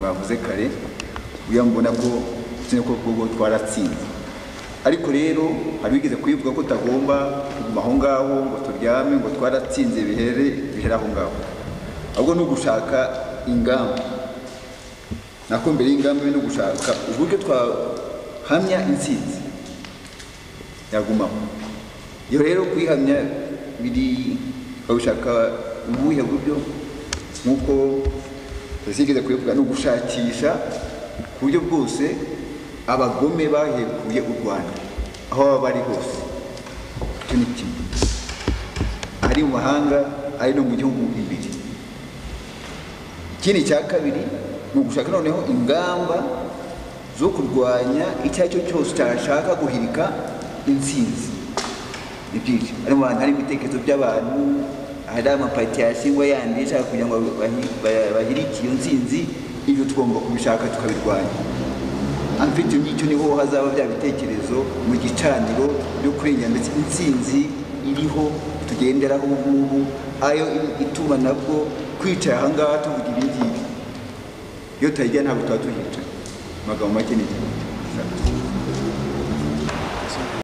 bavuze kare uya mbona ko sineko kugo twaratsinze ariko rero hari bigeze kuyivuga ko tagomba aho ngaho ngo turyame ngo twaratsinze bihera aho ngaho ahubwo no gushaka ingamba nako mbere y'ingamba no gushaka uburyo twahamya intsinzi yagumaho iyo rero kwihamya biri bashaka ubuhe buryo nkuko tusigeze kuyivuga no gushakisha ku buryo bwose abagome bahekuye u Rwanda aho baba bari hose cyo ni kimwe ari mu mahanga ari no mu gihugu imbere. Ikindi cya kabiri ni ugushaka noneho ingamba zo kurwanya icyo cyose cyashaka guhirika intsinzi. Ni byinshi ari mu bantu hari ibitekerezo by'abantu hari amapati yashingwa yandi ashaka kugira ngo bahirike iyo ntsinzi, ibyo tugomba kubishaka tukabirwanya. Amfite n'icyo niho hazaba bya bitekerezo mu gicaniro byo kurengera ndetse intsinzi iriho tugenderaho ubu ayo ituma nabwo kwicara aha ngaha tuvuga ibi ngibi iyo tutajya ntabwo tuba tuhicaye. Amagambo make ni